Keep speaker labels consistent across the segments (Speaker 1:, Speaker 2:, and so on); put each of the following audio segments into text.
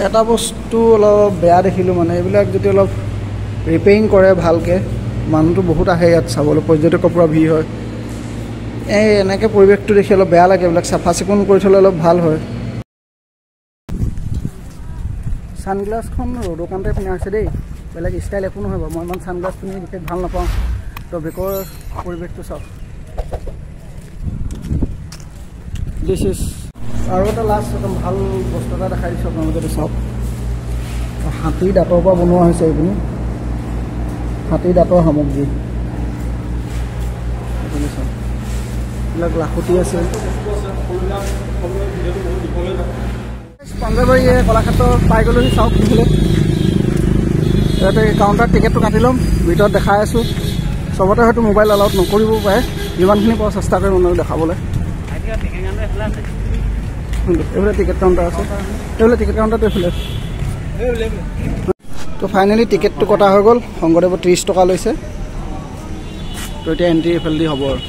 Speaker 1: এটা বস্তু অলপ বেয়া দেখিলোঁ মানে এইবিলাক যদি অলপ ৰিপেয়াৰিং কৰে ভালকৈ মানুহটো বহুত আহে ইয়াত চাবলৈ পৰ্যটকৰ পৰা ভিৰ হয় এনেকৈ পৰিৱেশটো দেখি অলপ বেয়া লাগে এইবিলাক চাফা চিকুণ কৰি থ'লে অলপ ভাল হয় ছানগ্লাছখন ৰ'দৰ কাৰণতে পিন্ধা হৈছে দেই বেলেগ ষ্টাইল একো নহয় বাৰু মই ইমান ছানগ্লাছ পিন্ধি বিশেষ ভাল নাপাওঁ তো বেকৰ পৰিৱেশটো চাওক দিছ ইজ আৰু এটা লাষ্ট একদম ভাল বস্তু এটা দেখাই দিছোঁ আপোনালোকে চাওক হাতী দাঁতৰ পৰা বনোৱা হৈছে এইখিনি হাতী দাঁতৰ সামগ্ৰী এইবিলাক লাখুটি আছে পাঞ্জাবাৰী কলাক্ষেত্ৰ পাই গ'লোহি চাওক দেখিলে ইয়াতে কাউণ্টাৰত টিকেটটো কাটি ল'ম ভিতৰত দেখাই আছোঁ চবতে হয়তো মোবাইল এলাউড নকৰিব পাৰে যিমানখিনি পাওঁ চেষ্টা কৰিম আপোনালোক দেখাবলৈ এইফালে টিকেট কাউণ্টাৰ আছে এইফালে টিকেট কাউণ্টাৰটো এইফালে তো ফাইনেলি টিকেটটো কটা হৈ গ'ল শংকৰদেৱত 30 টকা লৈছে তো এতিয়া এণ্ট্ৰি এইফালেদি হ'ব আৰু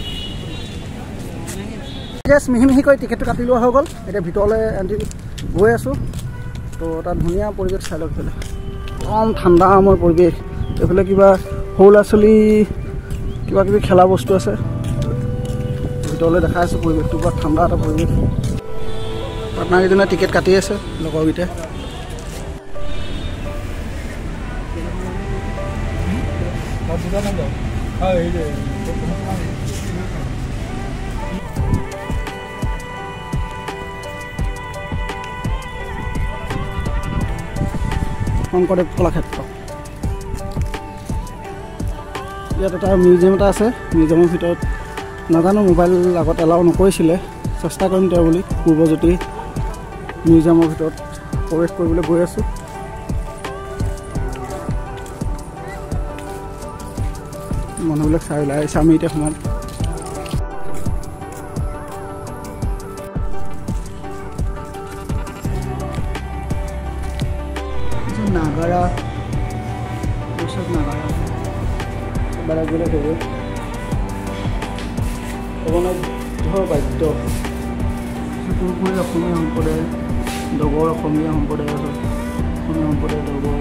Speaker 1: জাষ্ট মিহি মিহিকৈ টিকেটটো কাটি লোৱা হৈ গ'ল এতিয়া ভিতৰলৈ এণ্ট্ৰি গৈ আছোঁ তো তাত ধুনীয়া পৰিৱেশ চাই লওক এইফালে একদম ঠাণ্ডাময় পৰিৱেশ এইফালে কিবা সৰু ল'ৰা ছোৱালী কিবা কিবি খেলা বস্তু আছে ভিতৰলৈ দেখাই আছোঁ পৰিৱেশটো বৰ ঠাণ্ডা এটা পৰিৱেশ পাৰ্টনাৰকেইজনে টিকেট কাটি আছে লগৰকেইটাই শংকৰদেৱ কলাক্ষেত্ৰ ইয়াত এটা মিউজিয়াম এটা আছে মিউজিয়ামৰ ভিতৰত নাজানো মোবাইল আগত এলাউ নকৰিছিলে চেষ্টা কৰিম তেওঁ বুলি পূৰ্বজ্যোতি মিউজিয়ামৰ ভিতৰত প্ৰৱেশ কৰিবলৈ গৈ আছোঁ মানুহবিলাক চাই ওলাই আহিছে আমি এতিয়া সোমাম নাগাৰা এইসব নাগাৰা বেলেগ বেলেগ হ'ব অৱনগ্ৰহ বাদ্য পুৰুষুৰী অসমীয়া সম্প্ৰদায় ডগৰ অসমীয়া সম্প্ৰদায় অসমীয়া সম্প্ৰদায় ডগৰ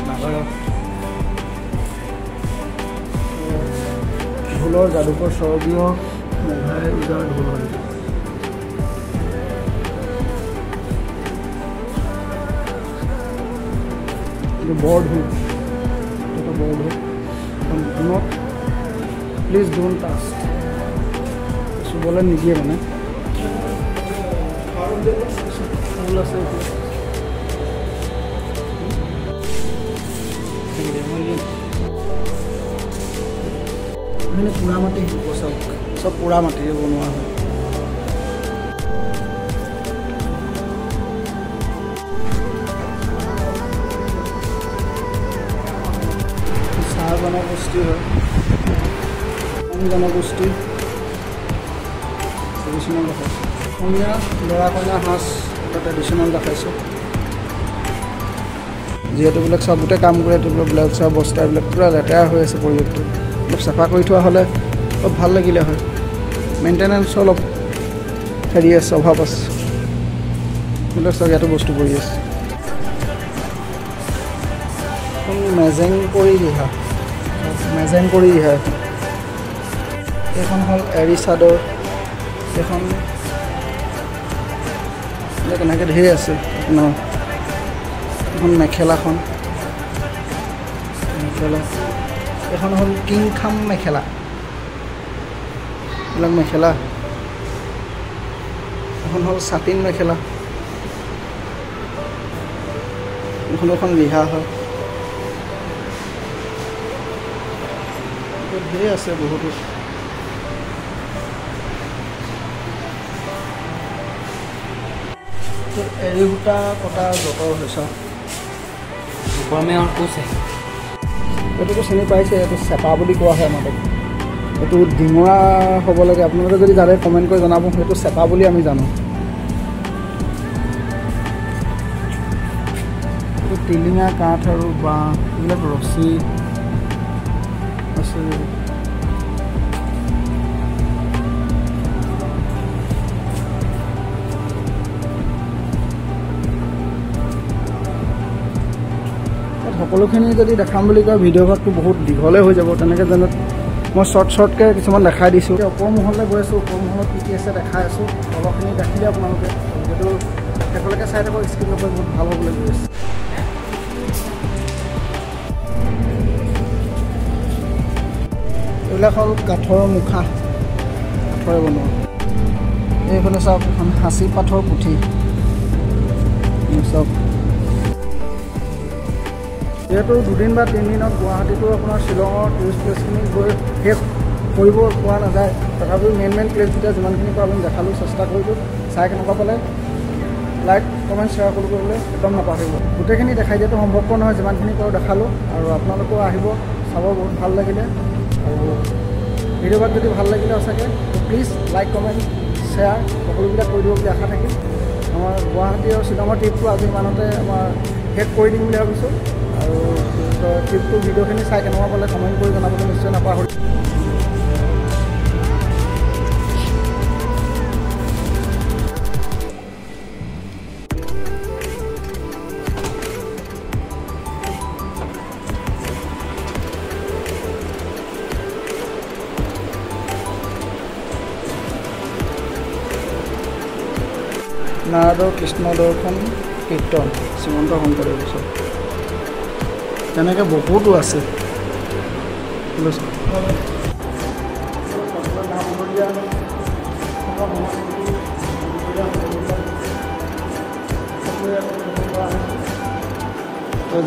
Speaker 1: নাগাৰা ঢোলৰ যাদুকৰ স্বৰ্গীয় মেঘাই উজাৰ ঢোল হয় বৰ ঢোল এটা বৰ ঢোল নট প্লিজ ডোণ্ট টাচ চুবলৈ নিদিয়ে মানে ফুল আছে পুৰা মাটি চব পুৰা মাটিৰে বনোৱা হয় চাহ জনগোষ্ঠী হয় জনগোষ্ঠী ট্ৰেডিশ্যনেল দেখাইছোঁ অসমীয়া ল'ৰা কইনা সাজ এটা ট্ৰেডিশ্যনেল দেখাইছোঁ যিহেতু বিলাক চব গোটেই কাম কৰে বিলাক চব বস্তা এইবিলাক পূৰা লেতেৰা হৈ আছে পৰিৱেশটো অলপ চাফা কৰি থোৱা হ'লে অলপ ভাল লাগিলে হয় মেইনটেনেঞ্চৰ অলপ হেৰি আছে অভাৱ আছে এইবিলাক চব ইয়াতো বস্তু পৰি আছে মেজেং কৰি ৰিহা এইখন হ'ল এৰী চাদৰ এইখন কেনেকৈ ধেৰ আছে আপোনাৰ এখন মেখেলাখন এখন হ'ল কিংখাম মেখেলা এইবিলাক মেখেলা এখন হ'ল চাটিন মেখেলা এখন ৰিহা হয় ধেৰ আছে বহুতো এৰী সূতা কটা যঁতৰ হৈছে এইটোতো চিনি পাইছে এইটো চেপা বুলি কোৱা হয় আমাক এইটো ডিঙৰা হ'ব লাগে আপোনালোকে যদি জানে কমেণ্ট কৰি জনাব সেইটো চেপা বুলি আমি জানো এইটো টিলিঙা কাঠ আৰু বাঁহ এইবিলাক ৰছী আছে সকলোখিনি যদি দেখাম বুলি কয় ভিডিঅ' ভাগটো বহুত দীঘলে হৈ যাব তেনেকৈ যেনে মই শ্বৰ্টকৈ কিছুমান দেখাই দিছোঁ ওপৰ মহললৈ গৈ আছোঁ ওপৰ মহলত কি আছে দেখাই আছোঁ তলখিনি দেখিলে আপোনালোকে যিহেতু একেলগে চাই থাকক স্ক্ৰীণৰ পৰা বহুত ভাল হ'বলৈ গৈ আছে এইবিলাক হ'ল কাঠৰ মুখা কাঠৰে বনোৱা এইফালে চাওক এখন সাঁচি পাথৰ পুথি চাওক যিহেতু 2 বা 3 দিনত গুৱাহাটীতো আপোনাৰ শ্বিলঙৰ টুৰিষ্ট প্লেচখিনি গৈ শেষ কৰিব পৰা নাযায় তথাপিও মেইন প্লেচকেইটা যিমানখিনি পাৰোঁ আমি দেখালোঁ চেষ্টা কৰিলোঁ চাই কেনেকুৱা পালে লাইক কমেণ্ট শ্বেয়াৰ কৰিবলৈ একদম নাপাহৰিব গোটেইখিনি দেখাই দিয়াটো সম্ভৱপৰ নহয় যিমানখিনি পাৰোঁ দেখালোঁ আৰু আপোনালোকেও আহিব চাব বহুত ভাল লাগিলে আৰু ভিডিঅ' ভাগ যদি ভাল লাগিলে সঁচাকৈ প্লিজ লাইক কমেণ্ট শ্বেয়াৰ সকলোবিলাক কৰি দিব বুলি আশা থাকিল আমাৰ গুৱাহাটী আৰু শ্বিলঙৰ ট্ৰিপটো আজি ইমানতে আমাৰ শেষ কৰি দিম বুলি ভাবিছোঁ আৰু ট্ৰিপটো ভিডিঅ'খিনি চাই কেনেকুৱা পালে কমেণ্ট কৰি জনাবলৈ নিশ্চয় নাপাহৰিব নাৰদৰ কৃষ্ণ দৰ্শন কীৰ্তন শ্ৰীমন্ত শংকৰদেৱ ওচৰত তেনেকৈ বহুতো আছে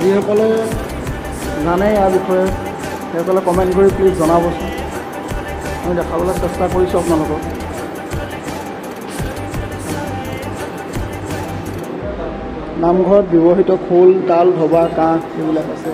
Speaker 1: যিসকলে জানে ইয়াৰ বিষয়ে সেইসকলে কমেণ্ট কৰি প্লিজ জনাবচোন মই দেখাবলৈ চেষ্টা কৰিছোঁ আপোনালোকক নামঘৰত ব্যৱহৃত খোল তাল ঢবা কাঁহ এইবিলাক আছে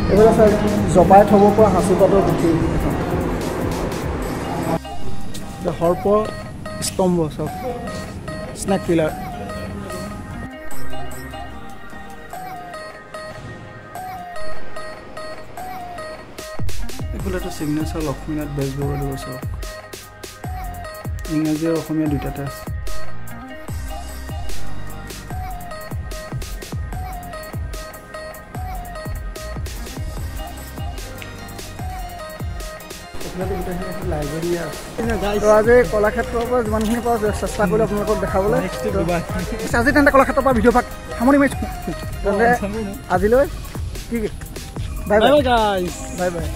Speaker 1: এইবিলাক চাই জপাই থ'ব পৰা সাঁচিপাতৰ পুথি সৰ্প স্তম্ভ চব স্নেক পিলাৰ এইফালেতো চিগনেচাৰ লক্ষ্মীনাথ বেজবৰুৱা চাওক ইংৰাজী আৰু অসমীয়া দুয়োটাতে আছে লাইব্ৰেৰী আছে আজি কলাক্ষেত্ৰৰ পৰা যিমানখিনি পাওঁ চেষ্টা কৰিলোঁ আপোনালোকক দেখাবলৈ আজি তেন্তে কলাক্ষেত্ৰৰ পৰা ভিডিঅ' ভাগ সামৰি মাৰিছোঁ তেন্তে আজিলৈ ঠিক বাই বাই বাই বাই